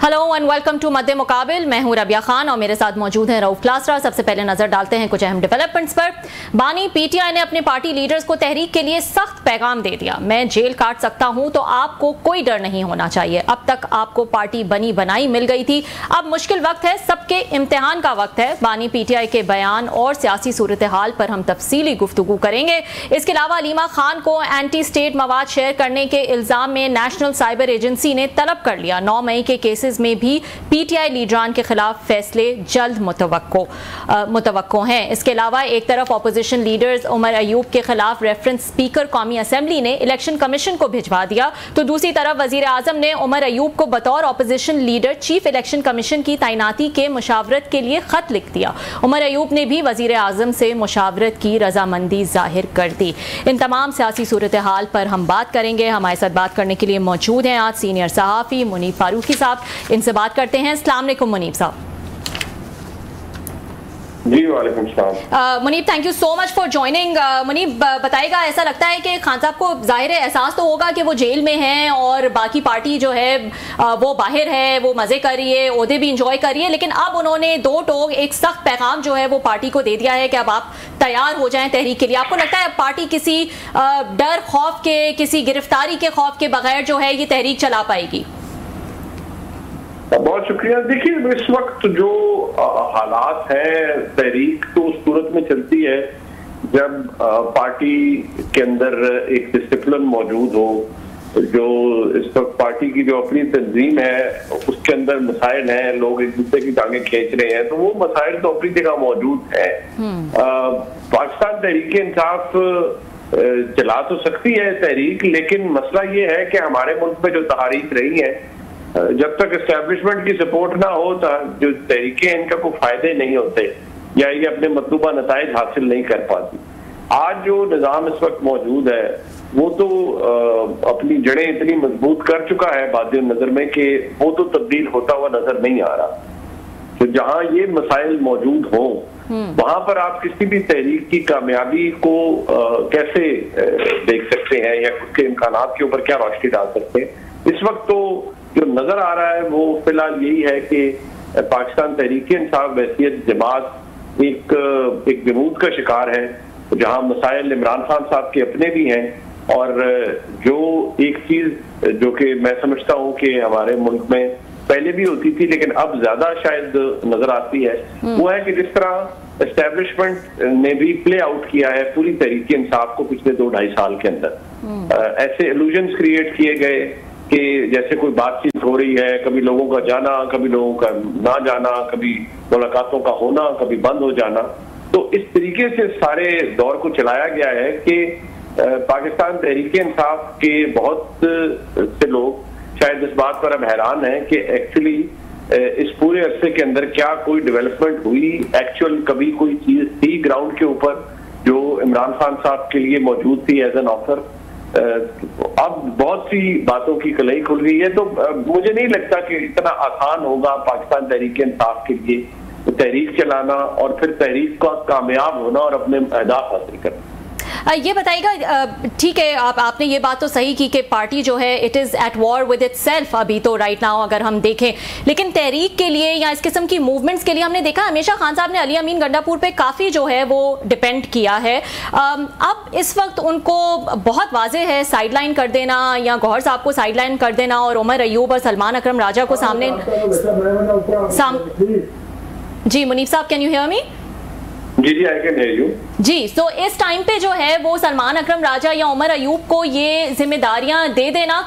Hello and welcome to मध्य मुकाबिल। मैं हूं रबिया खान और मेरे साथ मौजूद हैं रऊफ क्लासरा। सबसे पहले नजर डालते हैं कुछ अहम डेवलपमेंट्स पर। बानी पीटीआई ने अपने पार्टी लीडर्स को तहरीक के लिए सख्त पैगाम दे दिया। मैं जेल काट सकता हूं तो आपको कोई डर नहीं होना चाहिए। अब तक आपको पार्टी बनी बनाई मिल गई थी, अब मुश्किल वक्त है, सबके इम्तिहान का वक्त है। बानी पीटीआई के बयान और सियासी सूरत हाल पर हम तफसीली गुफ्तगू करेंगे। इसके अलावा अलीमा खान को एंटी स्टेट मवाद शेयर करने के इल्जाम में नेशनल साइबर एजेंसी ने तलब कर लिया। 9 मई के केसेस में भी पीटीआई लीडरान के खिलाफ फैसले जल्द मुतवक्को हैं। इसके अलावा एक तरफ अपोजिशन लीडर्स उमर अयूब के खिलाफ रेफरेंस स्पीकर कौमी असेंबली ने इलेक्शन कमीशन को भिजवा दिया, तो दूसरी तरफ वजीर आजम ने उमर अयूब को बतौर opposition leader chief election commission की तैनाती के मुशावरत के लिए खत लिख दिया। उमर अयूब ने भी वजीर आजम से मुशावरत की रजामंदी जाहिर कर दी। इन तमाम सियासी सूरत हाल पर हम बात करेंगे। हमारे साथ बात करने के लिए मौजूद हैं आज सीनियर सहाफ़ी मुनीब फारूकी साहब। इनसे बात करते हैं। अस्सलाम वालेकुम मुनीब साहब। जी वालेकुम सलाम। Munib, thank you so much for joining. Munib बताएगा, ऐसा लगता है कि खान साहब को जाहिर है एहसास तो होगा कि वो जेल में हैं और बाकी पार्टी जो है वो बाहर है, वो मजे कर रही है, ओहदे भी इंजॉय कर रही है, लेकिन अब उन्होंने दो टोक एक सख्त पैगाम जो है वो पार्टी को दे दिया है कि अब आप तैयार हो जाएं तहरीक के लिए। आपको लगता है पार्टी किसी डर खौफ के, किसी गिरफ्तारी के खौफ के बगैर जो है ये तहरीक चला पाएगी? बहुत शुक्रिया। देखिए, इस वक्त जो हालात हैं, तहरीक तो उस सूरत में चलती है जब पार्टी के अंदर एक डिसिप्लिन मौजूद हो। जो इस वक्त पार्टी की जो अपनी तंजीम है उसके अंदर मसाइल हैं, लोग एक दूसरे की टांगें खींच रहे हैं, तो वो मसाइल तो अपनी जगह मौजूद है। पाकिस्तान तहरीक इंसाफ चला तो सकती है तहरीक, लेकिन मसला ये है कि हमारे मुल्क में जो तहरीक रही है, जब तक एस्टैब्लिशमेंट की सपोर्ट ना हो तो जो तहरीकें इनका कोई फायदे नहीं होते या ये अपने मतलूबा नताइज हासिल नहीं कर पाती। आज जो निज़ाम इस वक्त मौजूद है वो तो अपनी जड़ें इतनी मजबूत कर चुका है बादिल नजर में कि वो तो तब्दील होता हुआ नजर नहीं आ रहा। तो जहां ये मसाइल मौजूद हों वहां पर आप किसी भी तहरीक की कामयाबी को कैसे देख सकते हैं या उसके इम्कानात के ऊपर क्या रोशनी डाल सकते हैं। इस वक्त तो जो नजर आ रहा है वो फिलहाल यही है कि पाकिस्तान तहरीक इंसाफ बहैसियत जमात एक जमूद का शिकार है, जहां मसाइल इमरान खान साहब के अपने भी हैं। और जो एक चीज जो कि मैं समझता हूं कि हमारे मुल्क में पहले भी होती थी लेकिन अब ज्यादा शायद नजर आती है, वो है कि जिस तरह एस्टेब्लिशमेंट ने भी प्ले आउट किया है पूरी तहरीक इंसाफ को पिछले 2-2.5 साल के अंदर, ऐसे इल्यूजन्स क्रिएट किए गए कि जैसे कोई बातचीत हो रही है, कभी लोगों का जाना, कभी लोगों का ना जाना, कभी मुलाकातों का होना, कभी बंद हो जाना। तो इस तरीके से सारे दौर को चलाया गया है कि पाकिस्तान तहरीक इंसाफ के बहुत से लोग शायद इस बात पर अब हैरान हैं कि एक्चुअली इस पूरे अरसे के अंदर क्या कोई डेवलपमेंट हुई, एक्चुअल कभी कोई चीज थी ग्राउंड के ऊपर जो इमरान खान साहब के लिए मौजूद थी एज एन ऑफर। अब बहुत सी बातों की कलई खुल गई है, तो मुझे नहीं लगता कि इतना आसान होगा पाकिस्तान तहरीक इंसाफ के लिए तहरीक चलाना और फिर तहरीक का कामयाब होना और अपने अहदाफ हासिल करना। ये बताइएगा, ठीक है, आपने ये बात तो सही की कि पार्टी जो है it is at war with itself अभी तो राइट नाउ अगर हम देखें, लेकिन तहरीक के लिए या इस किस्म की मूवमेंट्स के लिए हमने देखा हमेशा खान साहब ने अली अमीन गंडापुर पे काफ़ी जो है वो डिपेंड किया है। अब इस वक्त उनको बहुत वाज़ेह है साइडलाइन कर देना या गौहर साहब को साइडलाइन कर देना और उमर अयूब और सलमान अकरम राजा को सामने। जी मुनीब साहब, कैन यू हियर मी? जी आई कैन हियर यू। जी, तो इस टाइम पे जो है वो सलमान अकरम राजा या उमर अयूब को ये जिम्मेदारियां दे देना,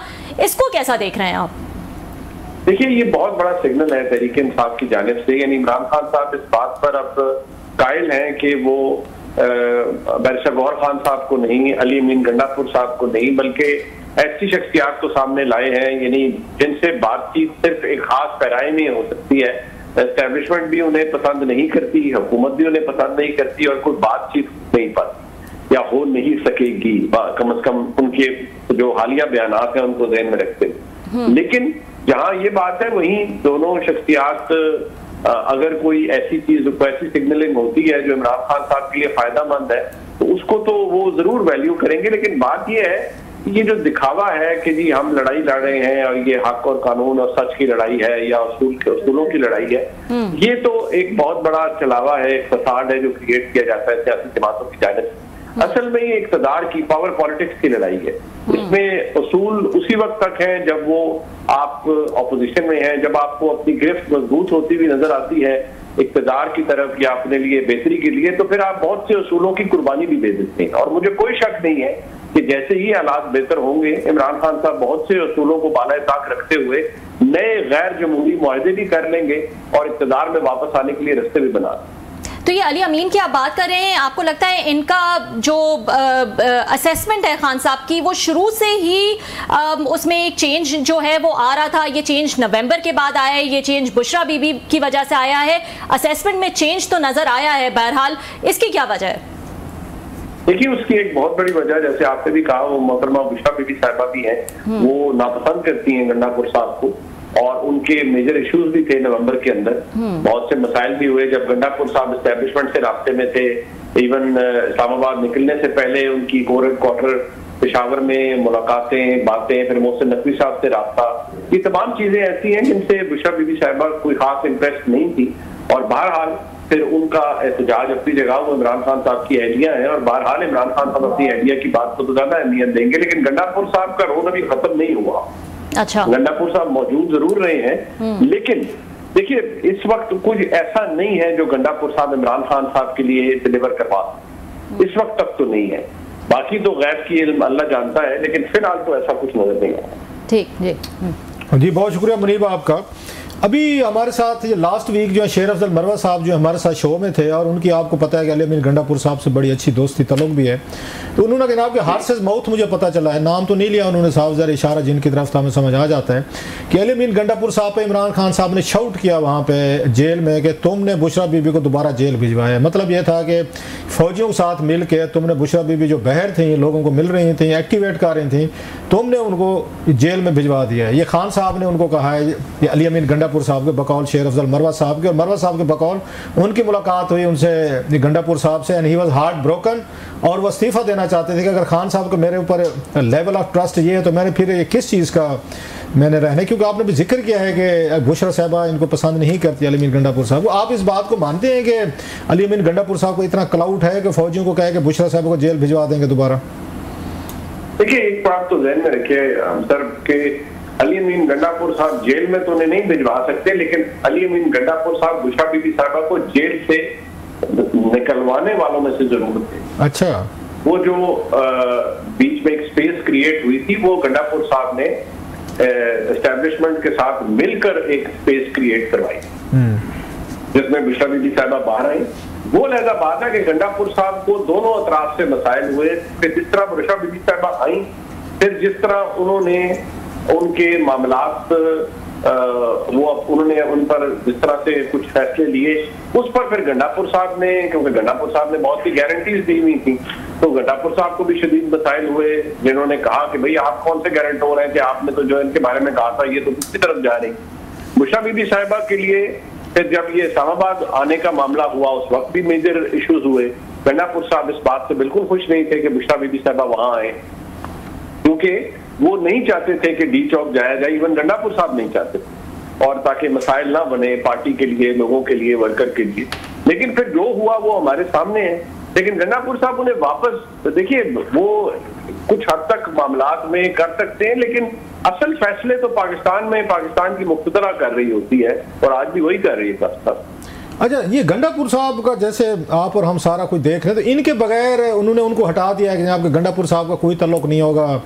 इसको कैसा देख रहे हैं आप? देखिए, ये बहुत बड़ा सिग्नल है तहरीक इंसाफ की जानिब से, यानी इमरान खान साहब इस बात पर अब कायल हैं कि वो बैरिस्टर गौहर खान साहब को नहीं, अली अमीन गंडापुर साहब को नहीं, बल्कि ऐसी शख्सियात को सामने लाए हैं यानी जिनसे बातचीत सिर्फ एक खास पैराए में हो सकती है। एस्टैब्लिशमेंट भी उन्हें पसंद नहीं करती, हुकूमत भी उन्हें पसंद नहीं करती और कोई बातचीत नहीं पाती या हो नहीं सकेगी, कम से कम उनके जो हालिया बयानात हैं उनको ज़हन में रखते हुए। लेकिन जहां ये बात है वहीं दोनों शख्सियात अगर कोई ऐसी चीज, ऐसी सिग्नलिंग होती है जो इमरान खान साहब के लिए फायदा मंद है तो उसको तो वो जरूर वैल्यू करेंगे। लेकिन बात ये है ये जो दिखावा है कि जी हम लड़ाई लड़ रहे हैं और ये हक और कानून और सच की लड़ाई है या उसूलों की लड़ाई है, ये तो एक बहुत बड़ा चलावा है, एक फसाद है जो क्रिएट किया जाता है सियासी जमातों की जानिब से। असल में ये इक़्तिदार की, पावर पॉलिटिक्स की लड़ाई है। इसमें उसूल उसी वक्त तक है जब वो आप ऑपोजिशन में हैं, जब आपको अपनी गिरफ्त मजबूत होती हुई नजर आती है इक़्तिदार की तरफ या अपने लिए बेहतरी के लिए, तो फिर आप बहुत से उसूलों की कुर्बानी भी दे देते हैं। और मुझे कोई शक नहीं है कि जैसे ही हालात बेहतर होंगे, इमरान खान साहब बहुत से उसूलों को बालाए ताक रखते हुए नए गैर जमहूरी मुआहदे भी कर लेंगे और इक़्तिदार में वापस आने के लिए रास्ते भी बना। तो ये अली अमीन की आप बात कर रहे हैं, आपको लगता है इनका जो असेसमेंट है खान साहब की, वो शुरू से ही उसमें एक चेंज जो है वो आ रहा था, ये चेंज नवंबर के बाद आया है, ये चेंज बुशरा बीबी की वजह से आया है, असेसमेंट में चेंज तो नजर आया है, बहरहाल इसकी क्या वजह है? देखिए, उसकी एक बहुत बड़ी वजह, जैसे आपने भी कहा, वो मोहतरमा बुशरा बीबी साहिबा भी हैं, वो नापसंद करती हैं गंडापुर साहब को और उनके मेजर इश्यूज भी थे नवंबर के अंदर। बहुत से मसाइल भी हुए जब गंडापुर साहब एस्टेब्लिशमेंट से रास्ते में थे। इवन इस्लामाबाद निकलने से पहले उनकी कोर क्वार्टर पेशावर में मुलाकातें, बातें, फिर मोहसिन नकवी साहब से रास्ता, ये तमाम चीजें ऐसी हैं जिनसे बुशरा बीबी साहिबा कोई खास इंटरेस्ट नहीं थी। और बहरहाल फिर उनका एहतजाज अपनी जगह, वो इमरान खान साहब की एहलिया है और बहरहाल इमरान खान साहब अपनी एहलिया की बात को तो ज्यादा अहमियत देंगे, लेकिन गंडापुर साहब का रोल अभी खत्म नहीं हुआ। अच्छा, गंडापुर साहब मौजूद जरूर रहे हैं, लेकिन देखिए इस वक्त कुछ ऐसा नहीं है जो गंडापुर साहब इमरान खान साहब के लिए डिलीवर करवा, इस वक्त तक तो नहीं है। बाकी तो गैब की इल्म अल्लाह जानता है, लेकिन फिलहाल तो ऐसा कुछ नजर नहीं आता। ठीक जी जी, बहुत शुक्रिया मुनीब आपका। अभी हमारे साथ ये लास्ट वीक जो है शेर अफजल मरवा साहब जो हमारे साथ शो में थे और उनकी आपको पता है कि अली अमीन गंडापुर साहब से बड़ी अच्छी दोस्ती तल्लुक भी है, तो उन्होंने जनाब के हादसे मौत मुझे पता चला है, नाम तो नहीं लिया उन्होंने साहब, ज़रा इशारा जिनकी तरफ हमें समझ आ जाता है कि अली अमीन गंडापुर साहब पे इमरान खान साहब ने शाउट किया वहाँ पे जेल में कि तुमने बुशरा बीबी को दोबारा जेल भिजवाया। मतलब ये था कि फ़ौजियों के साथ मिल के तुमने बुशरा बीबी जो बहर थी, लोगों को मिल रही थी, एक्टिवेट कर रही थी, तुमने उनको जेल में भिजवा दिया है। ये खान साहब ने उनको कहा है, ये अली अमीन गंडापुर साहब के बकौल शेर अफजल मरवा साहब के, और मरवा साहब के बकौल उनकी मुलाकात हुई उनसे गंडापुर साहब से, and he was heart broken, और वो इस्तीफ़ा देना चाहते थे कि अगर खान साहब को मेरे ऊपर लेवल ऑफ ट्रस्ट ये है तो मैंने फिर ये किस चीज़ का मैंने रहने, क्योंकि आपने भी जिक्र किया है कि बुशरा साहबा इनको पसंद नहीं करती अली अमीन गंडापुर साहब को। आप इस बात को मानते हैं कि अली अमीन गंडापुर साहब को इतना क्लाउट है कि फौजियों को कहे कि बुशरा साहब को जेल भिजवा देंगे दोबारा? देखिए, एक बात तो ज़हन में रखिए सर कि अली अमीन गंडापुर साहब जेल में तो उन्हें नहीं भिजवा सकते, लेकिन अली अमीन गंडापुर साहब बुशरा बीबी साहिबा को जेल से निकलवाने वालों में से जरूर थे। अच्छा, वो जो बीच में एक स्पेस क्रिएट हुई थी, वो गंडापुर साहब ने एस्टेब्लिशमेंट के साथ मिलकर एक स्पेस क्रिएट करवाई जिसमें बुशरा बीबी साहिबा बाहर आई। वो लहजा बात है कि गंडापुर साहब को दोनों अतराफ से मसाइल हुए, फिर जिस तरह बुशरा बीबी साहिबा आई, फिर जिस तरह उन्होंने उनके मामलात उन्होंने उन पर जिस तरह से कुछ फैसले लिए, उस पर फिर गंडापुर साहब ने, क्योंकि गंडापुर साहब ने बहुत सी गारंटीज दी हुई थी, तो गंडापुर साहब को भी शदीद मसाइल हुए, जिन्होंने कहा कि भाई आप कौन से गारंटर हैं कि आपने तो जो इनके बारे में कहा था ये तो दूसरी तरफ जा रही। बुशरा बीबी साहिबा के लिए फिर जब ये इस्लामाबाद आने का मामला हुआ, उस वक्त भी मेजर इश्यूज हुए। गंडापुर साहब इस बात से बिल्कुल खुश नहीं थे कि बुशरा बीबी साहिबा वहां आए, क्योंकि वो नहीं चाहते थे कि डी चौक जाया जाए, इवन गंडापुर साहब नहीं चाहते थे, और ताकि मसाइल ना बने पार्टी के लिए, लोगों के लिए, वर्कर के लिए। लेकिन फिर जो हुआ वो हमारे सामने है। लेकिन गंडापुर साहब उन्हें वापस, देखिए वो कुछ हद तक मामलात में कर सकते हैं, लेकिन असल फैसले तो पाकिस्तान में पाकिस्तान की मुख्तदरा कर रही होती है, और आज भी वही कर रही है पाकिस्तान। अच्छा, ये गंडापुर साहब का जैसे आप और हम सारा कुछ देख रहे हैं, तो इनके बगैर उन्होंने उनको हटा दिया कि आपके गंडापुर साहब का कोई तल्लुक नहीं होगा,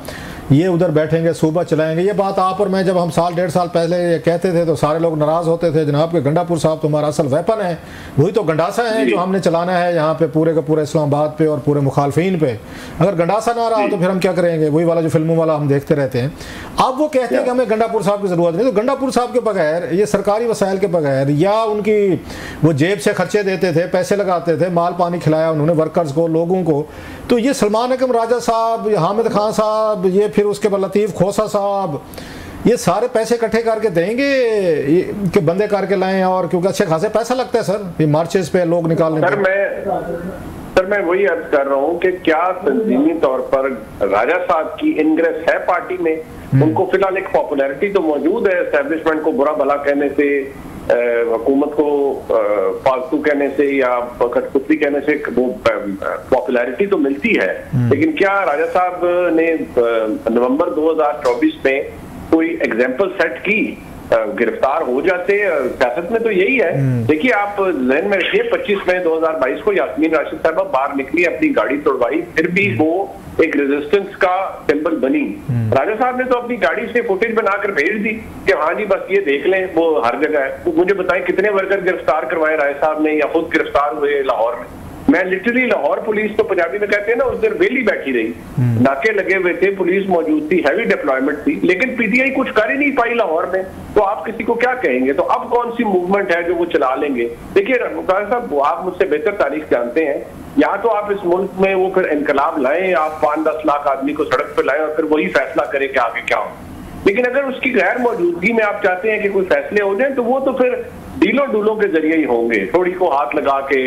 ये उधर बैठेंगे, सूबा चलाएंगे। ये बात आप और मैं जब हम साल 1.5 साल पहले ये कहते थे तो सारे लोग नाराज होते थे, जनाब के गंडापुर साहब तो हमारा असल वेपन है, वही तो गंडासा है जो हमने चलाना है यहाँ पे पूरे का पूरे इस्लामाबाद पे और पूरे मुखालफिन पे। अगर गंडासा ना रहा तो फिर हम क्या करेंगे? वही वाला जो फिल्मों वाला हम देखते रहते हैं। अब वो कहते हैं कि हमें गंडापुर साहब की ज़रूरत नहीं। तो गंडापुर साहब के बगैर, ये सरकारी वसाइल के बगैर, या उनकी वो जेब से खर्चे देते थे, पैसे लगाते थे, माल पानी खिलाया उन्होंने वर्कर्स को, लोगों को, तो ये सलमान अकरम राजा साहब, हामिद खान साहब, ये फिर उसके बाद लतीफ़ खोसा साहब, ये सारे पैसे इकट्ठे करके देंगे कि बंदे करके लाएं? और क्योंकि अच्छे खासे पैसा लगता है सर ये मार्चेस पे लोग निकालने सर, सर मैं वही अर्ज कर रहा हूँ कि क्या तंजीमी तौर पर राजा साहब की इंग्रेस है पार्टी में? उनको फिलहाल एक पॉपुलैरिटी तो मौजूद है, एस्टेब्लिशमेंट को बुरा भला कहने से, हुकूमत को फालतू कहने से या कठपुतली कहने से वो पॉपुलैरिटी तो मिलती है, लेकिन क्या राजा साहब ने नवंबर 2024 में कोई एग्जाम्पल सेट की? गिरफ्तार हो जाते। सियासत में तो यही है। देखिए आप जहन में रखिए 25 मई 2022 को यास्मीन राशिद साहब बाहर निकली, अपनी गाड़ी तोड़वाई, फिर भी वो एक रेजिस्टेंस का सिंबल बनी। राजा साहब ने तो अपनी गाड़ी से फुटेज बनाकर भेज दी कि हाँ जी बस ये देख लें, वो हर जगह है। तो मुझे बताएं कितने वर्कर गिरफ्तार करवाए राजा साहब ने या खुद गिरफ्तार हुए लाहौर में? मैं लिटरली लाहौर पुलिस तो पंजाबी में कहते हैं ना, उस दिन वेली बैठी रही, नाके लगे हुए थे, पुलिस मौजूद थी, हैवी डिप्लॉयमेंट थी, लेकिन पीटीआई कुछ कर ही नहीं पाई लाहौर में। तो आप किसी को क्या कहेंगे? तो अब कौन सी मूवमेंट है जो वो चला लेंगे? देखिए साहब आप मुझसे बेहतर तारीख जानते हैं, या तो आप इस मुल्क में वो फिर इनकलाब लाएं, आप 5-10 लाख आदमी को सड़क पर लाएं और फिर वही फैसला करें कि आगे क्या हो। लेकिन अगर उसकी गैर मौजूदगी में आप चाहते हैं कि कोई फैसले हो जाए, तो वो तो फिर डीलों डूलों के जरिए ही होंगे, थोड़ी को हाथ लगा के,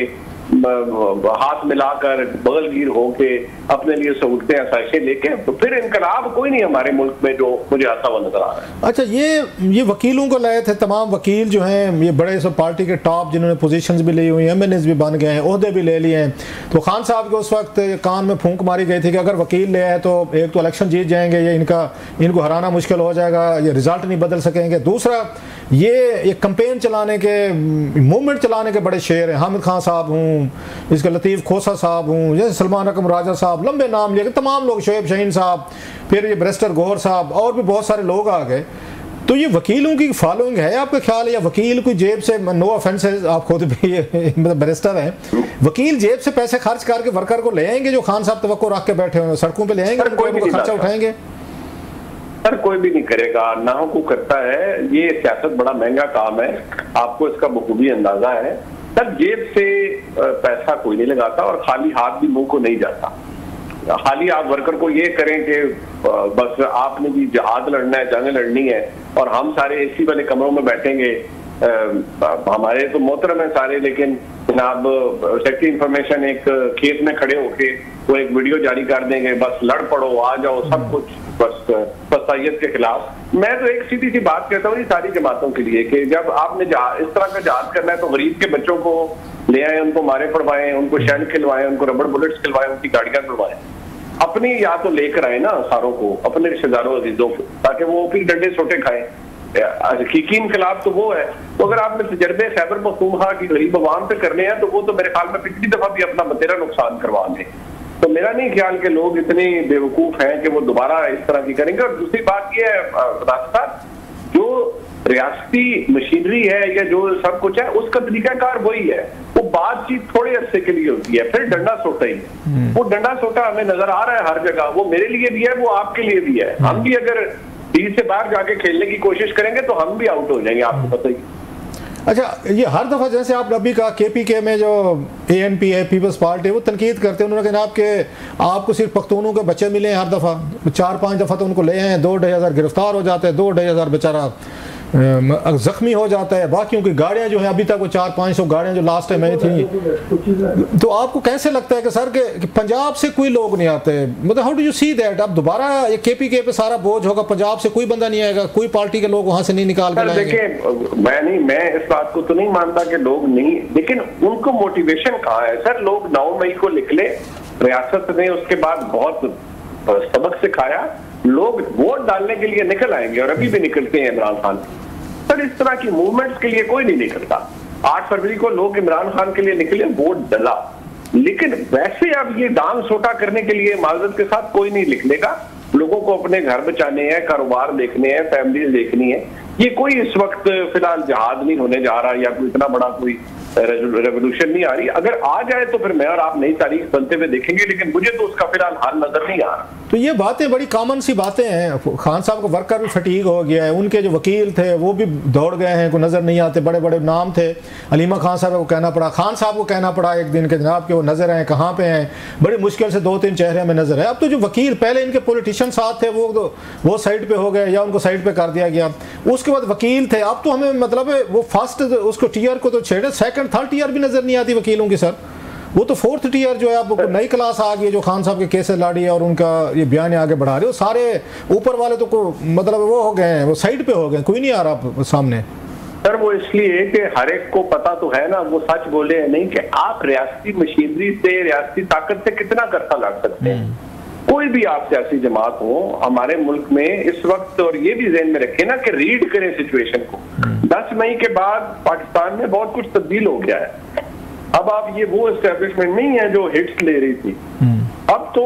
हाथ मिलाकर, बगलगीर होके, अपने लिए सहूलतें आसाइशें लेके, तो फिर इनकलाब कोई नहीं हमारे मुल्क में जो मुझे आता हुआ नजर आ रहा है। अच्छा, ये वकीलों को लाए थे, तमाम वकील जो हैं ये बड़े सब पार्टी के टॉप जिन्होंने पोजीशंस भी ली हुई हैं, एमएनएस भी बन गए हैं, ओहदे भी ले लिए हैं। तो खान साहब को उस वक्त कान में फूंक मारी गई थी कि अगर वकील ले आए तो एक तो इलेक्शन जीत जाएंगे, ये इनको हराना मुश्किल हो जाएगा, ये रिजल्ट नहीं बदल सकेंगे। दूसरा ये कंपेन चलाने के, मूवमेंट चलाने के बड़े शेर हैं। हामिद खान साहब हूँ, इसके लतीफ़ खोसा साहब हूँ, जैसे सलमान अकरम राजा साहब, लंबे नाम लिए, तमाम लोग, शोएब शाहीन साहब, फिर ये बैरिस्टर गौहर साहब, और भी बहुत सारे लोग आ गए। तो ये वकीलों की फॉलोइंग है आपका ख्याल है, या वकील कोई जेब से, नो ऑफेंस, आप खुद भी मतलब बैरिस्टर हैं, वकील जेब से पैसे खर्च करके वर्कर को ले आएंगे जो खान साहब तवक्को रख के बैठे हुए सड़कों पे ले आएंगे, कोई खर्चा उठाएंगे? सर कोई भी नहीं करेगा, ना को करता है। ये सियासत बड़ा महंगा काम है, आपको इसका बखूबी अंदाजा है। सर जेब से पैसा कोई नहीं लगाता और खाली हाथ भी मुंह को नहीं जाता। खाली आप वर्कर को ये करें कि बस आपने भी जहाद लड़ना है, जंग लड़नी है और हम सारे एसी वाले कमरों में बैठेंगे, हमारे तो मोहतरम है सारे, लेकिन जनाब सेक्रेटरी इंफॉर्मेशन एक खेत में खड़े होके वो एक वीडियो जारी कर देंगे, बस लड़ पड़ो, आ जाओ, सब कुछ बस फसाइयत के खिलाफ। मैं तो एक सीधी सी बात कहता हूँ सारी जमातों के लिए कि जब आपने इस तरह का जहाज करना है तो गरीब के बच्चों को ले आए, उनको मारे पड़वाएं, उनको शैल खिलवाएं, उनको रबड़ बुलेट्स खिलवाएं, उनकी गाड़ियां खिलवाएं, अपनी या तो लेकर आए ना सारों को, अपने रिश्तेदारों अजीजों को, ताकि वो फिर डंडे छोटे खाएं। हकीकी इनकलाब तो वो है। तो अगर आपने तजर्बे खैबर पख्तूनख्वा की गरीब अवाम पे करने हैं तो वो तो मेरे ख्याल में पिछली दफा भी अपना बतेरा नुकसान करवा लें। तो मेरा नहीं ख्याल कि लोग इतने बेवकूफ हैं कि वो दोबारा इस तरह की करेंगे। और दूसरी बात ये है रास्ता, जो रियासती मशीनरी है या जो सब कुछ है उसका तरीकाकार वही है, वो बातचीत थोड़े अरसे के लिए होती है, फिर डंडा सोटा ही है। वो डंडा सोटा हमें नजर आ रहा है हर जगह, वो मेरे लिए भी है, वो आपके लिए भी है। हम भी अगर टीम से बाहर जाके खेलने की कोशिश करेंगे तो हम भी आउट हो जाएंगे, आपको पता ही। अच्छा, ये हर दफ़ा जैसे आप अभी का KPK में जो ANP है, पीपल्स पार्टी, वो तनकीद करते हैं, उन्होंने कहा आपको सिर्फ पख्तूनों के बच्चे मिले हैं हर दफ़ा, 4-5 दफ़ा तो उनको ले हैं, 2-2.5 हज़ार गिरफ्तार हो जाते हैं, 2-2.5 हज़ार बेचारा जख्मी हो जाता है, बाकियों की गाड़ियां जो हैं अभी तक वो 400-500 गाड़ियां जो लास्ट टाइम आई थी। तो आपको कैसे लगता है कि सर कि पंजाब से कोई लोग नहीं आते, मतलब how do you see that? अब दोबारा ये KPK पे सारा बोझ होगा, पंजाब से कोई बंदा नहीं आएगा, कोई पार्टी के लोग वहां से नहीं निकाल कर लाएंगे। देखिए मैं इस बात को तो नहीं मानता कि लोग नहीं, लेकिन उनको मोटिवेशन कहाँ है? सर लोग 9 मई को निकले, रियासत ने उसके बाद बहुत सबक सिखाया, लोग वोट डालने के लिए निकल आएंगे और अभी भी निकलते हैं इमरान खान। सर इस तरह की मूवमेंट्स के लिए कोई नहीं निकलता। 8 फरवरी को लोग इमरान खान के लिए निकले, वोट डला, लेकिन वैसे अब ये डांग सोटा करने के लिए माजरत के साथ कोई नहीं निकलेगा। लोगों को अपने घर बचाने हैं, कारोबार देखने हैं, फैमिली देखनी है। ये कोई इस वक्त फिलहाल जहाद नहीं होने जा रहा या कोई इतना बड़ा कोई रेवोल्यूशन नहीं आ रही। अगर आ जाए तो फिर मैं और आप नई तारीख बनते हुए देखेंगे, लेकिन मुझे तो उसका फिलहाल हाल नजर नहीं आ रहा। तो ये बातें बड़ी कॉमन सी बातें हैं। खान साहब को वर्कर भी फटीग हो गया है, उनके जो वकील थे वो भी दौड़ गए हैं, को नजर नहीं आते, बड़े बड़े नाम थे। अलीमा खान साहब को कहना पड़ा, खान साहब को कहना पड़ा एक दिन के जनाब के वो नजर आए कहाँ पे हैं, बड़ी मुश्किल से 2-3 चेहरे में नजर है। अब तो जो वकील पहले इनके पॉलिटिशियन साथ थे वो साइड पे हो गए या उनको साइड पे कर दिया गया, उसके बाद वकील थे। अब तो हमें मतलब वो फर्स्ट उसको टीयर को तो छेड़े, सेकंड थर्ड टीयर भी नजर नहीं आती वकीलों की। सर वो तो 4th टियर जो है आप नई क्लास आ गई है जो खान साहब के केसेस लाड़ी है और उनका ये बयान आगे बढ़ा रहे हो, सारे ऊपर वाले तो मतलब वो हो गए हैं, वो साइड पे हो गए, कोई नहीं आ रहा सामने। सर वो इसलिए कि हर एक को पता तो है ना, वो सच बोले हैं नहीं कि आप रियासती मशीनरी से, रियासती ताकत से कितना करता लड़ सकते हैं। कोई भी आप सियासी जमात हो हमारे मुल्क में इस वक्त, और ये भी ज़हन में रखें ना कि रीड करें सिचुएशन को, 10 मई के बाद पाकिस्तान में बहुत कुछ तब्दील हो गया है। अब आप ये वो एस्टेब्लिशमेंट नहीं है जो हिट्स ले रही थी, अब तो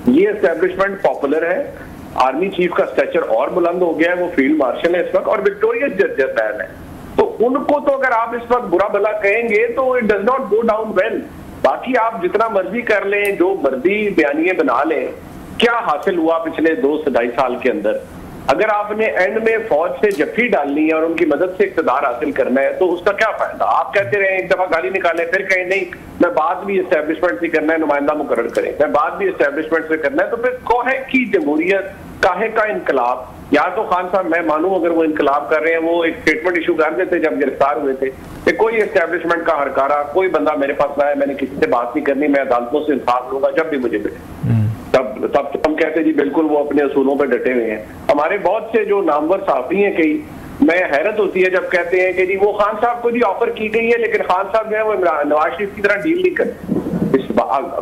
ये एस्टेब्लिशमेंट पॉपुलर है, आर्मी चीफ का स्टेचर और बुलंद हो गया है, वो फील्ड मार्शल है इस वक्त और विक्टोरियस जनरल है, तो उनको तो अगर आप इस वक्त बुरा भला कहेंगे तो it does not go down well. बाकी आप जितना मर्जी कर लें, जो मर्जी बयानिए बना लें, क्या हासिल हुआ पिछले 2 से 2.5 साल के अंदर? अगर आपने एंड में फौज से जफ्फी डालनी है और उनकी मदद से इक़्तिदार हासिल करना है तो उसका क्या फायदा? आप कहते रहे, एक दफा गाली निकालें, फिर कहें नहीं मैं बात भी एस्टेब्लिशमेंट से करना है, नुमाइंदा मुकर्रर करें, मैं बात भी एस्टेब्लिशमेंट से करना है, तो फिर काहे की जमहूरियत, काहे का इनकलाब? या तो खान साहब मैं मानूं अगर वो इनकलाब कर रहे हैं, वो एक स्टेटमेंट इशू कर देते जब गिरफ्तार हुए थे कि कोई एस्टेब्लिशमेंट का हरकारा, कोई बंदा मेरे पास आया, मैंने किसी से बात नहीं करनी, मैं अदालतों से इंसाफ लूंगा जब भी मुझे मिले, तब हम कहते जी बिल्कुल वो अपने असूलों पर डटे हुए हैं। हमारे बहुत से जो नामवर साफी हैं कई, मैं हैरत होती है जब कहते हैं कि जी वो खान साहब को जी ऑफर की गई है लेकिन खान साहब जो है वो नवाज शरीफ की तरह डील नहीं करते। इस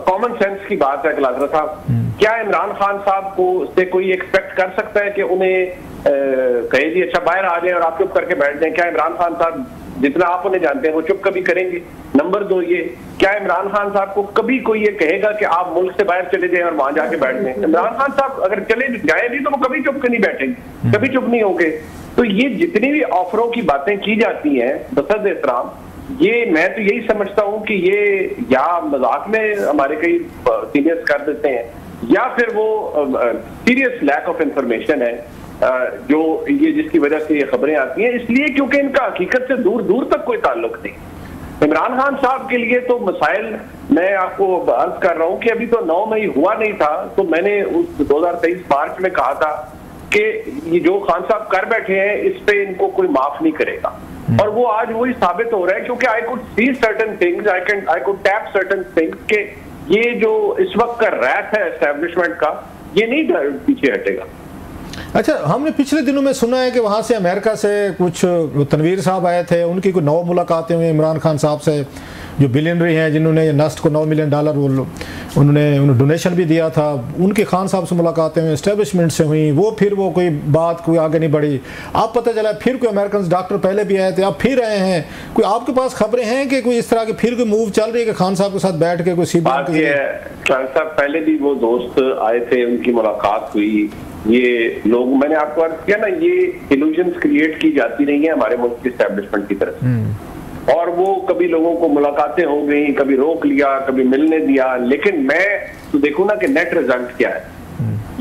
कॉमन सेंस की बात है कलासरा साहब, क्या इमरान खान साहब को से कोई एक्सपेक्ट कर सकता है कि उन्हें कहे जी अच्छा बाहर आ जाए और आप चुप करके बैठ जाएं? क्या इमरान खान साहब जितना आप उन्हें जानते हैं वो चुप कभी करेंगे? नंबर 2 ये, क्या इमरान खान साहब को कभी कोई ये कहेगा कि आप मुल्क से बाहर चले जाएं और वहां जाके बैठ जाएं? इमरान खान साहब अगर चले जाए भी तो वो कभी चुप नहीं बैठेंगे, कभी चुप नहीं होंगे। तो ये जितनी भी ऑफरों की बातें की जाती हैं बसद एहतराम, ये मैं तो यही समझता हूं कि ये या मजाक में हमारे कई सीनियर्स कर देते हैं या फिर वो सीरियस लैक ऑफ इंफॉर्मेशन है जो ये जिसकी वजह से ये खबरें आती हैं, इसलिए क्योंकि इनका हकीकत से दूर दूर तक कोई ताल्लुक नहीं। इमरान खान साहब के लिए तो मसाइल, मैं आपको अर्ज कर रहा हूं कि अभी तो 9 मई हुआ नहीं था तो मैंने उस 2023 मार्च में कहा था कि ये जो खान साहब कर बैठे हैं इस पे इनको कोई माफ नहीं करेगा, और वो आज वही साबित हो रहा है क्योंकि I could see certain things, I could tap certain things के ये जो इस वक्त का रैथ है एस्टेब्लिशमेंट का, ये नहीं पीछे हटेगा। अच्छा, हमने पिछले दिनों में सुना है कि वहाँ से अमेरिका से कुछ तनवीर साहब आए थे, उनकी कोई 9 मुलाकातें हुई इमरान खान साहब से, जो बिलियनरी हैं जिन्होंने नस्ट को $9 मिलियन उन्होंने डोनेशन भी दिया था, उनके खान साहब से मुलाकातें हुई, एस्टेब्लिशमेंट से हुई, वो फिर वो कोई बात कोई आगे नहीं बढ़ी। आप पता चला फिर कोई अमेरिकन डॉक्टर पहले भी आए थे, अब फिर आए हैं, कोई आपके पास खबरें हैं कि कोई इस तरह की फिर कोई मूव चल रही है कि खान साहब के साथ बैठ के कोई बात ये है, खान साहब पहले भी वो दोस्त आए थे, उनकी मुलाकात हुई, ये लोग, मैंने आपको अर्ज किया ना, ये इल्यूजन्स क्रिएट की जाती नहीं है हमारे मुल्क की एस्टेब्लिशमेंट की तरफ, और वो कभी लोगों को मुलाकातें हो गई, कभी रोक लिया, कभी मिलने दिया, लेकिन मैं तो देखूं ना कि नेट रिजल्ट क्या है।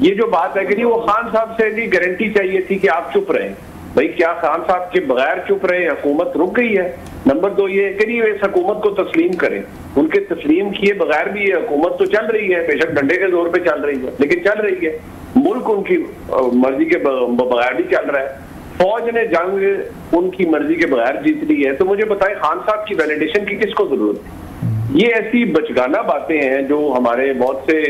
ये जो बात है कि वो खान साहब से भी गारंटी चाहिए थी कि आप चुप रहें, भाई क्या खान साहब के बगैर चुप रहे? हुकूमत रुक गई है। नंबर 2 ये कि इस हुकूमत को तस्लीम करें, उनके तस्लीम किए बगैर भी ये हुकूमत तो चल रही है, बेशक डंडे के जोर पे चल रही है लेकिन चल रही है, मुल्क उनकी मर्जी के बगैर भी चल रहा है, फौज ने जंग उनकी मर्जी के बगैर जीत ली है। तो मुझे बताएं खान साहब की वैलिडेशन की किसको जरूरत है? ये ऐसी बचगाना बातें हैं जो हमारे बहुत से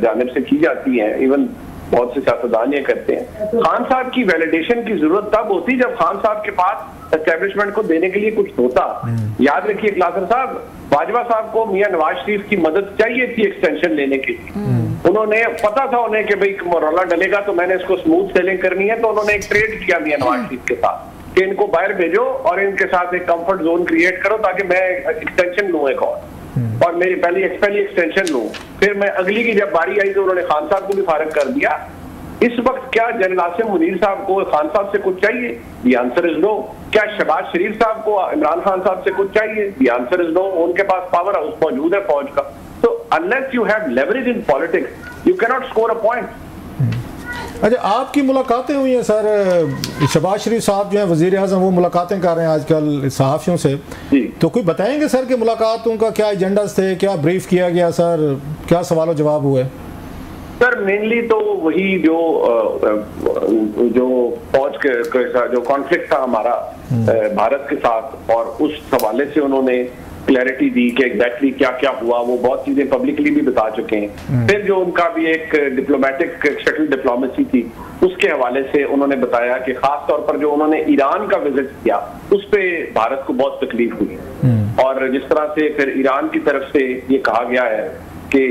जानिब से की जाती हैं, इवन बहुत से सियासतदान ये करते हैं। खान साहब की वैलिडेशन की जरूरत तब होती जब खान साहब के पास एस्टेब्लिशमेंट को देने के लिए कुछ होता। याद रखिए क्लासर साहब, बाजवा साहब को मियां नवाज शरीफ की मदद चाहिए थी एक्सटेंशन लेने के लिए, उन्होंने पता था उन्हें कि भाई मोरला डलेगा तो मैंने इसको स्मूथ सेलिंग करनी है, तो उन्होंने एक ट्रेड किया मियां नवाज शरीफ के साथ कि इनको बाहर भेजो और इनके साथ एक कंफर्ट जोन क्रिएट करो ताकि मैं एक्सटेंशन लूं एक और मेरी पहली एक्सटेंशन लूं, फिर मैं अगली की जब बारी आई तो उन्होंने खान साहब को भी फारिग कर दिया। इस वक्त क्या जनरल आसिम मुनीर साहब को खान साहब से कुछ चाहिए? The answer is no. क्या शहबाज शरीफ साहब को इमरान खान साहब से कुछ चाहिए? The answer is no. उनके पास पावर हाउस मौजूद है फौज का। तो unless you have leverage in politics you can not score a point. अच्छा, आपकी मुलाकातें हुई हैं सर, शहबाज शरीफ साहब जो हैं वज़ीर आज़म, वो मुलाकातें कर रहे हैं आजकल सहाफ़ियों से, तो कोई बताएंगे सर कि मुलाकातों का क्या एजेंडास थे, क्या ब्रीफ किया गया सर, क्या सवाल जवाब हुए? सर मेनली तो वही जो फौज के जो कॉन्फ्लिक्ट था हमारा भारत के साथ, और उस हवाले से उन्होंने क्लैरिटी दी कि एग्जैक्टली क्या क्या हुआ, वो बहुत चीजें पब्लिकली भी बता चुके हैं। फिर जो उनका भी एक डिप्लोमेटिक शटल डिप्लोमेसी थी उसके हवाले से उन्होंने बताया कि खास तौर पर जो उन्होंने ईरान का विजिट किया उस पे भारत को बहुत तकलीफ हुई, और जिस तरह से फिर ईरान की तरफ से ये कहा गया है कि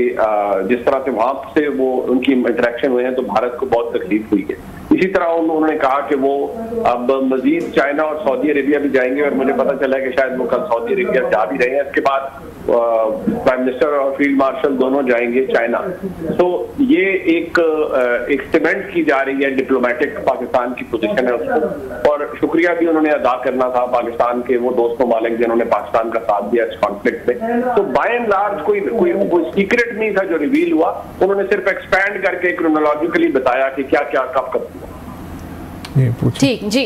जिस तरह से वहां से वो उनकी इंटरेक्शन हुए हैं तो भारत को बहुत तकलीफ हुई है। इसी तरह उन्होंने कहा कि वो अब मजीद चाइना और सऊदी अरेबिया भी जाएंगे, और मुझे पता चला है कि शायद वो कल सऊदी अरेबिया जा भी रहे हैं। इसके बाद प्राइम मिनिस्टर और फील्ड मार्शल दोनों जाएंगे चाइना। तो ये एक सीमेंट की जा रही है डिप्लोमेटिक पाकिस्तान की पोजीशन है उसको, और शुक्रिया भी उन्होंने अदा करना था पाकिस्तान के वो दोस्त ममालिक जिन्होंने पाकिस्तान का साथ दिया इस कॉन्फ्लिक्ट में। तो बाय एंड लार्ज कोई सीक्रेट नहीं था जो रिवील हुआ, उन्होंने सिर्फ एक्सपैंड करके क्रोनोलॉजिकली बताया कि क्या क्या कब कब हुआ। ठीक जी।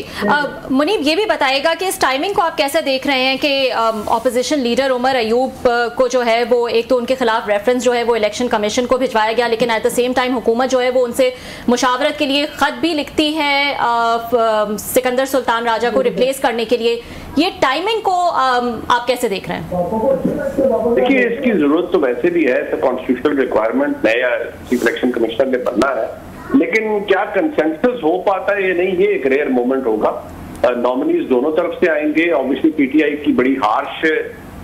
मुनीब, ये भी बताएगा कि इस टाइमिंग को आप कैसे देख रहे हैं कि ऑपोजिशन लीडर उमर अयूब को जो है वो एक तो उनके खिलाफ रेफरेंस जो है वो इलेक्शन कमीशन को भिजवाया गया, लेकिन एट द सेम टाइम हुकूमत जो है वो उनसे मुशावरत के लिए खत भी लिखती है सिकंदर सुल्तान राजा को रिप्लेस करने के लिए। ये टाइमिंग को आप कैसे देख रहे हैं? देखिए, इसकी जरूरत तो वैसे भी है, कॉन्स्टिट्यूशनल रिक्वायरमेंट नया चीफ इलेक्शन कमिश्नर ने बनना है, लेकिन क्या कंसेंसस हो पाता है ये नहीं, ये एक रेयर मोमेंट होगा। नॉमिनीज दोनों तरफ से आएंगे। ऑब्वियसली पीटीआई की बड़ी हार्श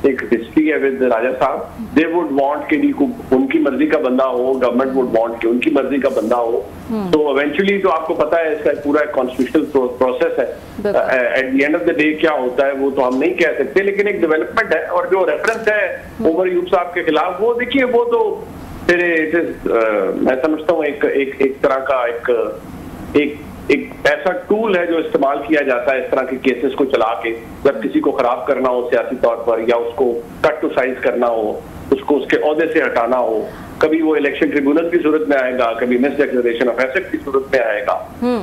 एक हिस्ट्री है विद राजा साहब। दे वुड वांट कि उनकी मर्जी का बंदा हो, गवर्नमेंट वुड वांट कि उनकी मर्जी का बंदा हो। तो इवेंचुअली तो आपको पता है इसका पूरा कॉन्स्टिट्यूशनल प्रोसेस है। At the end of the day क्या होता है वो तो हम नहीं कह सकते, लेकिन एक डेवलपमेंट है। और जो रेफरेंस है उमर अयूब साहब के खिलाफ, वो देखिए वो तो फिर मैं समझता हूँ एक तरह का एक ऐसा टूल है जो इस्तेमाल किया जाता है इस तरह के केसेस को चला के, जब किसी को खराब करना हो सियासी तौर पर, या उसको कट टू साइज करना हो, उसको उसके ओहदे से हटाना हो। कभी वो इलेक्शन ट्रिब्यूनल की सूरत में आएगा, कभी मिस डिक्लेरेशन ऑफ एसेट की सूरत में आएगा,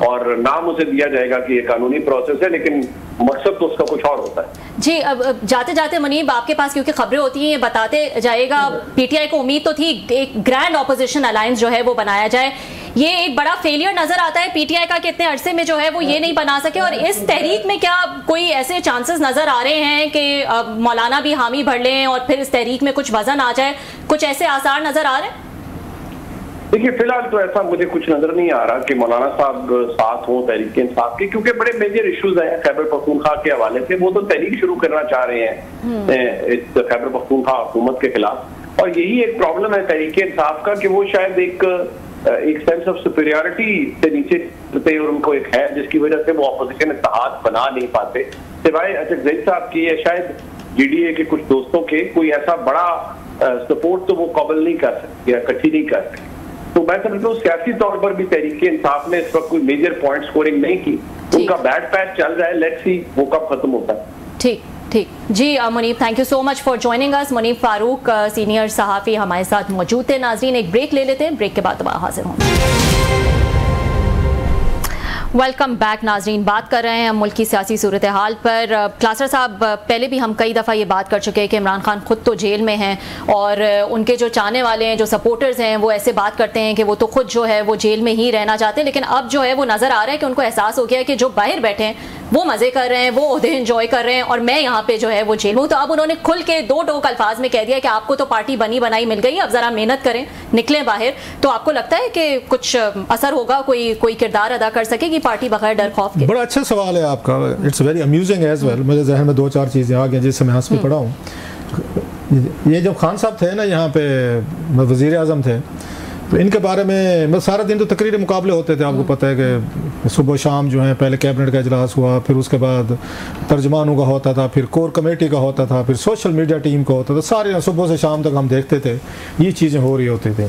और नाम उसे दिया जाएगा कि ये कानूनी प्रोसेस है, लेकिन मकसद तो उसका कुछ और होता है। जी, अब जाते जाते मुनीब आपके पास क्योंकि खबरें होती हैं, ये बताते जाएगा। पीटीआई को उम्मीद तो थी एक ग्रैंड ऑपोजिशन अलायंस जो है वो बनाया जाए। ये एक बड़ा फेलियर नजर आता है पीटीआई का कि इतने अरसे में जो है वो ये नहीं बना सके। और इस तहरीक में क्या कोई ऐसे चांसेस नजर आ रहे हैं कि मौलाना भी हामी भर लें और फिर इस तहरीक में कुछ वजन आ जाए? कुछ ऐसे आसार नजर आ रहे हैं? देखिए, फिलहाल तो ऐसा मुझे कुछ नजर नहीं आ रहा कि मौलाना साहब साथ हो तहरीक इंसाफ के, क्योंकि बड़े मेजर इश्यूज हैं खैबर पख्तूनख्वा के हवाले से। वो तो तहरीक शुरू करना चाह रहे हैं इस खैबर पख्तूनख्वा हुकूमत के खिलाफ, और यही एक प्रॉब्लम है तहरीक इंसाफ का कि वो शायद एक सेंस ऑफ सुपीरियरिटी से नीचे उतरते, और उनको एक है जिसकी वजह से वो अपोजिशन इत्तेहाद बना नहीं पाते। सिवाय अशरफ जैद साहब की या शायद जीडीए के कुछ दोस्तों के कोई ऐसा बड़ा सपोर्ट तो वो काबिल नहीं कर सकते या इकट्ठी नहीं कर सकते। तो मैं समझता हूँ सियासी तौर पर भी तहरीक इंसाफ ने इस वक्त कोई मेजर पॉइंट स्कोरिंग नहीं की। उनका बैड पैच चल रहा है, लेट्स सी वो कब खत्म होता है। ठीक ठीक जी। Munib, thank you so much for joining us. Munib Farooq senior सहाफ़ी हमारे साथ मौजूद थे। नाजरीन, एक ब्रेक ले लेते हैं, ब्रेक के बाद दोबारा हाजिर होंगे। वेलकम बैक नाजरीन। बात कर रहे हैं हम मुल्क की सियासी सूरत हाल पर। क्लासर साहब, पहले भी हम कई दफ़ा ये बात कर चुके हैं कि इमरान खान खुद तो जेल में हैं, और उनके जो चाहने वाले हैं, जो सपोर्टर्स हैं, वो ऐसे बात करते हैं कि वो तो खुद जो है वो जेल में ही रहना चाहते हैं। लेकिन अब जो है वो नज़र आ रहा है कि उनको एहसास हो गया है कि जो बाहर बैठे हैं वो मज़े कर रहे हैं, वो ओहदे एंजॉय कर रहे हैं, और मैं यहाँ पे जो है वो जेल हूँ। तो अब उन्होंने खुल के दो टोक अल्फाज में कह दिया कि आपको तो पार्टी बनी बनाई मिल गई, अब ज़रा मेहनत करें, निकलें बाहर। तो आपको लगता है कि कुछ असर होगा, कोई किरदार अदा कर सकेगी पार्टी बगैर डर खौफ के? बड़ा अच्छा सवाल है आपका। It's very amusing as well. मेरे जहन में दो चार चीज़ें आ गई जिससे मैं हंस पे पड़ा हूँ। ये जब खान साहब थे ना यहाँ पे, वज़ीर आज़म थे, तो इनके बारे में मतलब सारा दिन तो तकरीर मुकाबले होते थे। आपको पता है कि सुबह शाम जो है पहले कैबिनेट का इजलास हुआ, फिर उसके बाद तर्जमानों का होता था, फिर कोर कमेटी का होता था, फिर सोशल मीडिया टीम का होता था। सारे सुबह से शाम तक हम देखते थे ये चीज़ें हो रही होती थी।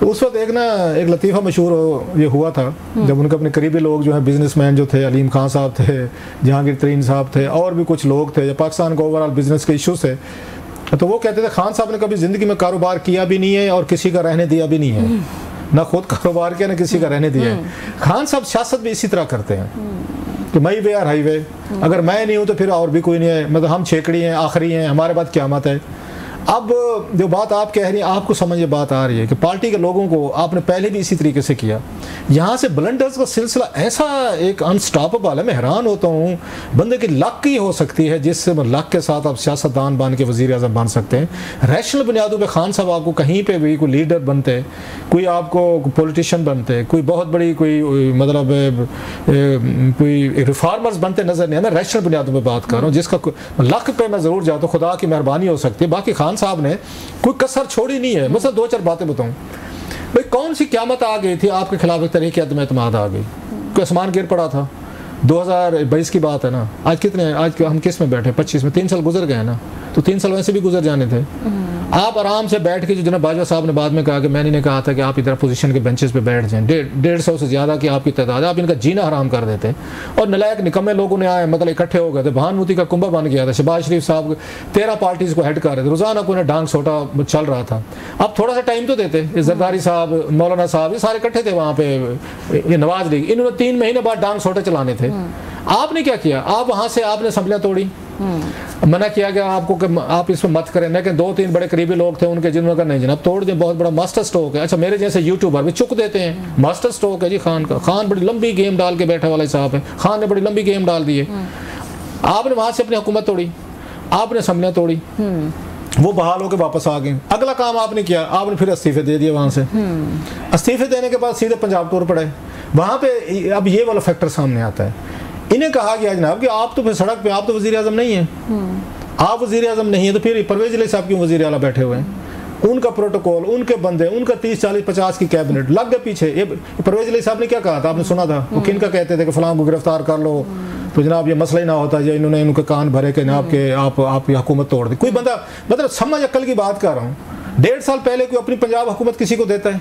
तो उस वक्त एक लतीफ़ा मशहूर ये हुआ था जब उनके अपने करीबी लोग जो है बिजनेसमैन जो थे, अलीम खान साहब थे, जहांगीर तरीन साहब थे, और भी कुछ लोग थे जो पाकिस्तान को ओवरऑल बिजनेस के इशू से, तो वो कहते थे खान साहब ने कभी ज़िंदगी में कारोबार किया भी नहीं है और किसी का रहने दिया भी नहीं है, ना खुद कारोबार किया ना किसी का रहने दिया है। खान साहब सियासत भी इसी तरह करते हैं कि मई वे और हाईवे, अगर मैं नहीं हूँ तो फिर और भी कोई नहीं है, मतलब हम छेकड़ी हैं, आखिरी हैं, हमारे बाद क़यामत है। अब जो बात आप कह रही हैं, आपको समझ ये बात आ रही है कि पार्टी के लोगों को आपने पहले भी इसी तरीके से किया। यहाँ से ब्लंडर्स का सिलसिला ऐसा एक अनस्टॉपेबल है, मैं हैरान होता हूँ। बंदे की लक ही हो सकती है जिससे लक के साथ आप सियासतदान बन के वज़ीर आज़म बन सकते हैं। रैशनल बुनियादों पे खान साहब आपको कहीं पे भी कोई लीडर बनते, कोई आपको पॉलिटिशियन बनते, कोई बहुत बड़ी कोई मतलब कोई रिफॉर्मर्स बनते नजर नहीं है। मैं रैशनल बुनियादों पे बात कर रहा हूँ, जिसका लक पे मैं ज़रूर जाता हूँ, खुदा की मेहरबानी हो सकती है। बाकी खान साहब ने कोई कसर छोड़ी नहीं है। मतलब 2-4 बातें बताऊं भाई, कौन सी क़यामत आ गई थी आपके खिलाफ, एक तरीके अदम एतमाद आ गई, कोई आसमान गिर पड़ा था। 2022 की बात है ना, आज कितने, आज हम किस में बैठे, 25 में, 3 साल गुजर गए ना, तो 3 साल वैसे भी गुजर जाने थे। आप आराम से बैठ के, जो जनाब बाजवा साहब ने बाद में कहा कि मैंने ने कहा था कि आप इधर अपोजिशन के बेंचेस पे बैठ जाएं, 150 से ज़्यादा की आपकी तादाद, आप इनका जीना हराम कर देते। और नलायक निकम्मे लोगों ने आए, मतलब इकट्ठे हो गए थे, भानुमती का कुंभा बन गया था। शहबाज शरीफ साहब 13 पार्टीज़ को हेड कर रहे थे, रोज़ाना कोई डांग छोटा चल रहा था। अब थोड़ा सा टाइम तो देते, जरदारी साहब, मौलाना साहब, ये सारे इकट्ठे थे वहाँ पे, नवाज लीग, इन्होंने 3 महीने बाद डांग छोटे चलाने थे। आपने क्या किया, आप वहाँ से आपने असम्बलियाँ तोड़ी, मना किया गया आपको कि आप इसमें मत करें। लेकिन 2-3 बड़े करीबी लोग थे उनके, जिन्होंने कहा नहीं जनाब तोड़ दें, बहुत बड़ा मास्टर स्ट्रोक है। अच्छा, मेरे जैसे यूट्यूबर भी चुक देते हैं, मास्टर स्ट्रोक है जी खान का। खान बड़ी लंबी गेम डाल के बैठा वाला साहब है, खान ने बड़ी लंबी गेम डाल दी है। आपने वहां से अपनी हुकूमत तोड़ी, आपने असम्बलियाँ तोड़ी, वो बहाल होकर वापस आ गए। अगला काम आपने किया, आपने फिर इस्तीफे दे दिए वहां से। इस्तीफे देने के बाद सीधे पंजाब टूर पड़े। वहां पे अब ये वाला फैक्टर सामने आता है, इन्हें कहा गया जनाब कि आप तो फिर सड़क पे, आप तो वजीर आज़म नहीं है, आप वजीर आज़म नहीं है, तो फिर परवेज अली साहब क्यों वजीर आला बैठे हुए हैं? उनका प्रोटोकॉल, उनके बंदे, उनका 30-40-50 की कैबिनेट लग गए पीछे। ये परवेज अली साहब ने क्या कहा था, आपने सुना था, वो किन का कहते थे कि फलां को गिरफ्तार कर लो तो जनाब ये मसला ही ना होता, जो इन्होंने उनके कान भरे कि जनाब के आप हुकूमत तोड़ दी। कोई बंदा, मतलब समझ अक्ल की बात कर रहा हूँ, 1.5 साल पहले कोई अपनी पंजाब हुकूमत किसी को देता है?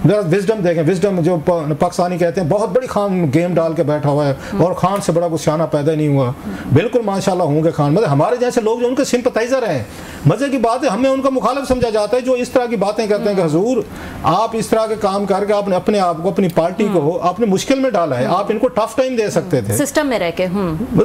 जरा विजडम देखें, विजडम जो पाकिस्तानी कहते हैं, बहुत बड़ी खान गेम डाल के बैठा हुआ है, और खान से बड़ा कुछ सियाना पैदा नहीं हुआ। बिल्कुल माशाल्लाह होंगे खान, मतलब हमारे जैसे लोग जो उनके सिंपथाइजर हैं, मजे की बात है, हमें उनका मुखालिफ समझा जाता है जो इस तरह की बातें करते हैं कि हुजूर आप इस तरह के काम करके आपने अपने आप को, अपनी पार्टी को आपने मुश्किल में डाला है, आप इनको टफ टाइम दे सकते थे सिस्टम में रह के।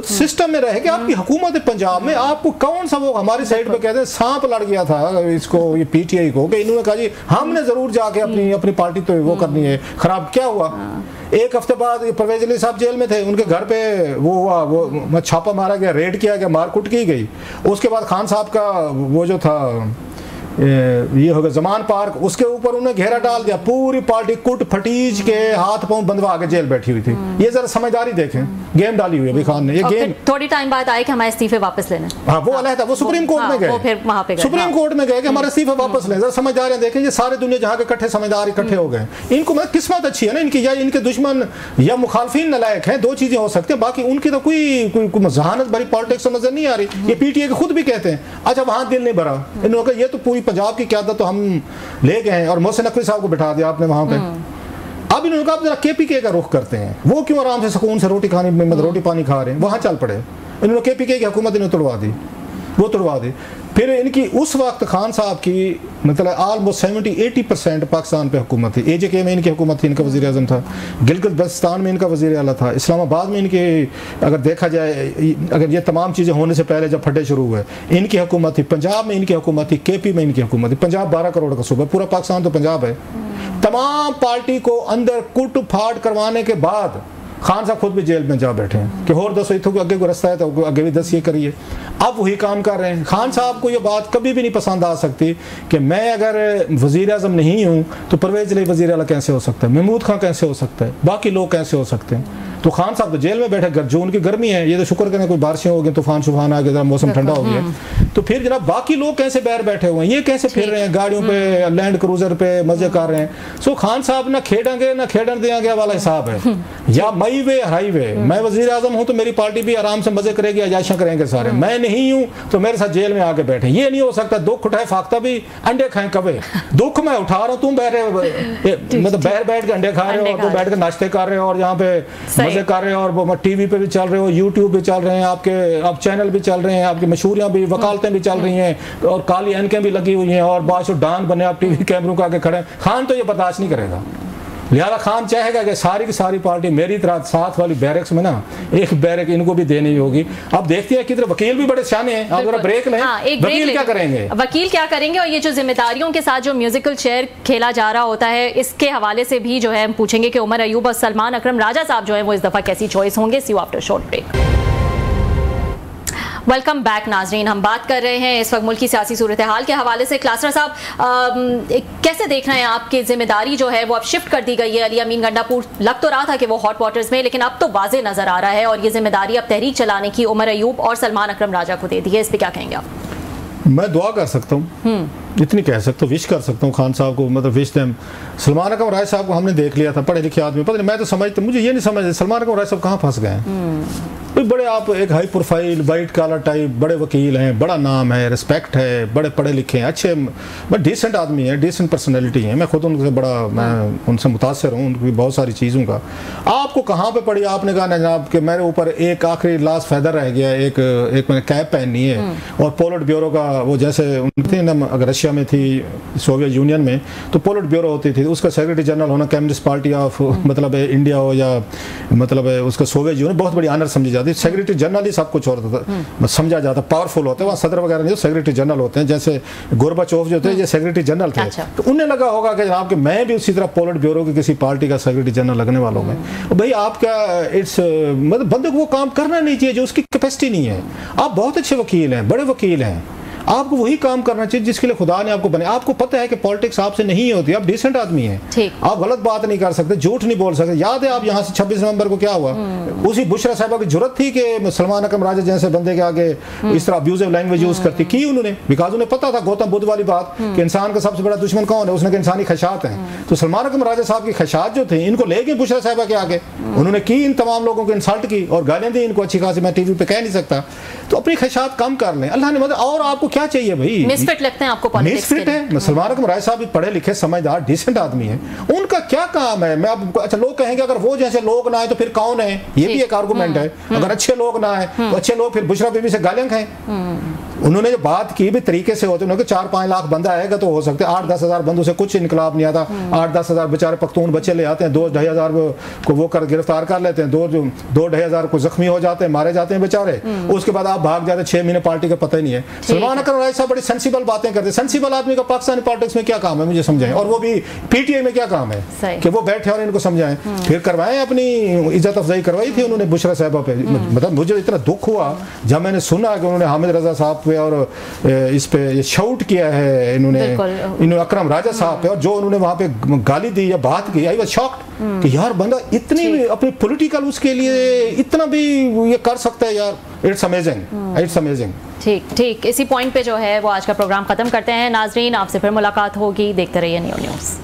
सिस्टम में रह के आपकी हुकूमत है पंजाब में, आपको कौन सा, वो हमारी साइड पे कहते हैं सांप लड़ गया था इसको, ये PTI को, कि इन्होंने कहा जी हमने जरूर जाके अपनी पार्टी तो वो करनी है खराब। क्या हुआ, 1 हफ्ते बाद परवेज अली साहब जेल में थे, उनके घर पे वो हुआ, वो छापा मारा गया, रेड किया गया, मारकुट की गई। उसके बाद खान साहब का वो जो था ये होगा जमान पार्क, उसके ऊपर उन्हें घेरा डाल दिया, पूरी पार्टी कुट फटीज के हाथ पांव बंधवा के जेल बैठी हुई थी। ये जरा समझदारी देखें, गेम डाली हुई है खान ने, ये गेम। थोड़ी टाइम बाद आए कि हमारे इस्तीफे वापस लेने, हाँ वो अलग था, वो सुप्रीम कोर्ट में गए, फिर वहां पे सुप्रीम कोर्ट में गए कि हमारे इस्तीफे वापस लें। जरा समझदार देखें, ये सारे दुनिया जहाँ के इकट्ठे समझदार इकट्ठे हो गए, इनको मतलब किस्मत अच्छी है ना इनकी, या इनके दुश्मन या मुखालफिन नलायक हैं, 2 चीजें हो सकती है। बाकी उनकी तो कोई जहानत भरी पॉलिटिक्स नजर नहीं आ रही। ये PTI के खुद भी कहते हैं। अच्छा, वहां दिल नहीं भरा, इन्होंने कहा ये तो पूरी पंजाब की क़यादत हम ले गए हैं, और मोहसिन नकवी साहब को बिठा दिया आपने वहां पे। अब इन्होंने कहा जरा KPK का रुख करते हैं, वो क्यों आराम से सुकून से रोटी खाने में रोटी पानी खा रहे हैं, वहां चल पड़े। इन्होंने KPK की हुकूमत इन्हें तोड़वा दी, वो तोड़वा दी। फिर इनकी उस वक्त खान साहब की मतलब ऑलमोस्ट 70-80% पाकिस्तान पे हुकूमत थी। AJK में इनकी हुकूमत थी, इनका वज़ीर आज़म था, गिलगित बल्तिस्तान में इनका वज़ीर आला था, इस्लामाबाद में इनके, अगर देखा जाए, अगर ये तमाम चीज़ें होने से पहले जब फटे शुरू हुए, इनकी हुकूमत थी। पंजाब में इनकी हुकूमत थी, KP में इनकी हुकूमत थी। पंजाब 12 करोड़ का सूबा, पूरा पाकिस्तान तो पंजाब है। तमाम पार्टी को अंदर कुट फाड़ करवाने के बाद खान साहब खुद भी जेल में जा बैठे हैं कि और दसो इतों अगे को रास्ता है तो आगे भी दस ये करिए। अब वही काम कर रहे हैं। खान साहब को ये बात कभी भी नहीं पसंद आ सकती कि मैं अगर वज़ीर आज़म नहीं हूँ तो परवेज़ अली वज़ीर आला कैसे हो सकता है, महमूद खान कैसे हो सकता है, बाकी लोग कैसे हो सकते हैं। तो खान साहब तो जेल में बैठे, जून की गर्मी है, ये तो शुक्र करें कोई बारिशें हो गई, तूफान शुफान आ गया, मौसम ठंडा हो गया, तो फिर जनाब बाकी लोग कैसे बाहर बैठे हुए हैं, ये कैसे फिर रहे हैं गाड़ियों पे, लैंड क्रूजर पे मजे कर रहे हैं। सो खान साहब ना खेडेंगे ना खेडन देंगे वाला हिसाब है, या मई वे हराई वे। मैं वज़ीर आज़म हूँ तो मेरी पार्टी भी आराम से मजे करेगी, आजाइशां करेंगे सारे, मैं नहीं हूँ तो मेरे साथ जेल में आके बैठे। ये नहीं हो सकता, दुख उठाए फाख्ता भी अंडे खाए कवे, दुख मैं उठा रहा हूँ, तुम मतलब बाहर बैठ के अंडे खा रहे हो और तुम बैठ के नाश्ते कर रहे हो और यहाँ पे मजे कर रहे हो, और टीवी पे भी चल रहे हो, यूट्यूब पे चल रहे हैं, आप चैनल भी चल रहे हैं, आपकी मशहूरियां भी, वकालतें भी चल रही हैं और काली ऐनकें भी लगी हुई हैं और बाशो डान बने आप टीवी कैमरों के आगे खड़े हैं। खान तो ये बर्दाश्त नहीं करेगा, लिहाजा खान चाहेगा कि सारी की सारी पार्टी मेरी तरह साथ वाली बैरक्स में ना एक बैरक इनको भी देनी होगी। अब देखते हैं किधर वकील भी बड़े सियाने हैं, आप जरा ब्रेक लें। वकील क्या करेंगे, वकील क्या करेंगे, और ये जो जिम्मेदारियों के साथ जो म्यूजिकल चेयर खेला जा रहा होता है, इसके हवाले से भी जो है हम पूछेंगे कि उमर अयूब और सलमान अकरम राजा साहब जो है वो इस दफा कैसी चॉइस होंगे। See you after short break. Welcome back नाजरीन, हम बात कर रहे हैं इस वक्त मुल्क की सियासी सूरत हाल के हवाले से। क्लासरा साहब, कैसे देख रहे हैं आपकी जिम्मेदारी जो है वो अब शिफ्ट कर दी गई है अली अमीन गंडापुर, लग तो रहा था कि वो हॉट वाटर्स में, लेकिन अब तो वाजे नजर आ रहा है और ये जिम्मेदारी अब तहरीक चलाने की उमर अयूब और सलमान अकरम राजा को दे दी है। इस पर क्या कहेंगे आप? मैं दुआ कर सकता हूँ, इतनी कह सकता हूँ, विश कर सकता हूँ खान साहब को, मतलब विश देम। सलमान अकरम राय साहब को हमने देख लिया था, पढ़े लिखे आदमी, पता नहीं, मैं तो समझता, मुझे ये नहीं समझ सलमान अकरम राय साहब कहाँ फंस गए हैं। बड़े आप एक high profile white collar type बड़े वकील हैं, बड़ा नाम है, रिस्पेक्ट है, बड़े पढ़े लिखे हैं, अच्छे डिसेंट आदमी हैं, डिसेंट पर्सनैलिटी हैं। मैं खुद उनसे बड़ा, मैं उनसे मुतासर हूँ, उनकी बहुत सारी चीज़ों का। आपको कहाँ पे पड़ी, आपने कहा ना जनाब कि मेरे ऊपर एक आखिरी लास्ट फेदर रह गया, एक मैंने कैप पहननी है, और पोलिट ब्यूरो का वो जैसे थी ना, अगर रशिया में थी, सोवियत यूनियन में तो पोलिट ब्यूरो होती थी, उसका सेक्रेटरी जनरल होना कम्युनिस्ट पार्टी ऑफ मतलब इंडिया हो या मतलब उसका सोवियत यूनियन बहुत बड़ी आनर समझी जाती है। सेक्रेटरी जनरल ही सब कुछ होता था, समझा जाता, पावरफुल होते हैं वहाँ, सदर वगैरह नहीं, सेक्रेटरी जनरल होते हैं, जैसे गोरबाचोव जो थे ये सेक्रेटरी जनरल थे। अच्छा। तो उन्हें लगा होगा कि जनाब कि मैं भी उसी तरह पोलिट ब्यूरो की किसी पार्टी का सेक्रेटरी जनरल लगने वालों में। भाई आपका इट्स मतलब बंदे को वो काम करना नहीं चाहिए जो उसकी कैपेसिटी नहीं है। आप बहुत अच्छे वकील हैं, बड़े वकील हैं, आपको वही काम करना चाहिए जिसके लिए खुदा ने आपको बने। आपको पता है कि पॉलिटिक्स आपसे नहीं होती, आप डिसेंट आदमी हैं, आप गलत बात नहीं कर सकते, झूठ नहीं बोल सकते। याद है आप यहाँ से 26 नवंबर को क्या हुआ, उसी बुशरा साहबा की जरूरत थी कि सलमान अकरम राजा जैसे बंदे के आगे इस तरह अब्यूजिव लैंग्वेज यूज करती की उन्होंने, बिकॉज उन्हें पता था गौतम बुद्ध वाली बात कि इंसान का सबसे बड़ा दुश्मन कौन है, उसने इंसानी खशात हैं। तो सलमान अकरम राजा साहब की खशात जो थे, इनको ले गए बुशरा साहबा के आगे, उन्होंने की इन तमाम लोगों को इंसल्ट की और गालियां दी इनको अच्छी खासी, मैं टीवी पे कह नहीं सकता। तो अपनी खशात कम कर लें, अल्लाह ने मदद। और आपको क्या चाहिए भाई, मिसफिट लगते हैं आपको पॉलिटिक्स मिसफिट है। सलमान अकरम राय साहब भी पढ़े लिखे समझदार डिसेंट आदमी है, उनका क्या काम है। मैं आपको, अच्छा लोग कहेंगे अगर वो जैसे लोग ना आए तो फिर कौन है, ये भी एक आर्गुमेंट है। अगर अच्छे लोग ना आए तो अच्छे लोग फिर बुशरा बीबी से गालियां खाएं। उन्होंने जो बात की भी तरीके से होते, उन्होंने 4-5 लाख बंदा आएगा तो हो सकते 8-10 हज़ार बंदों से कुछ इनकलाब नहीं आता। 8-10 हज़ार बेचारे पख्तून बच्चे ले आते हैं, 2-2.5 हज़ार को वो कर गिरफ्तार कर लेते हैं, 2-2.5 हज़ार को जख्मी हो जाते हैं, मारे जाते हैं बेचारे। उसके बाद आप भाग जाते, 6 महीने पार्टी का पता ही नहीं है। सलमान अकरम राय साहब बड़ी सेंसिबल बातें करते हैं। सेंसिबल आदमी का पाकिस्तानी पॉलिटिक्स में क्या काम है मुझे समझाएं, और वो भी पीटीआई में क्या काम है कि वो बैठे और इनको समझाएं, फिर करवाएं। अपनी इज्जत अफजाई करवाई थी उन्होंने बुशरा साहबा पे। मतलब मुझे इतना दुख हुआ जब मैंने सुना कि उन्होंने हामिद रजा साहब पे और इस पे ये शाउट किया है इन्होंने अकरम राजा साहब पे, और जो उन्होंने वहां पे गाली दी या बात की, आई वाज शॉक्ड कि यार बंदा इतनी अपनी पॉलिटिकल उसके लिए इतना भी ये कर सकता है यार। It's amazing, it's amazing. ठीक, इसी पॉइंट पे जो है वो आज का प्रोग्राम खत्म करते हैं। नाजरीन, आपसे फिर मुलाकात होगी, देखते रहिए न्यू न्यूज़।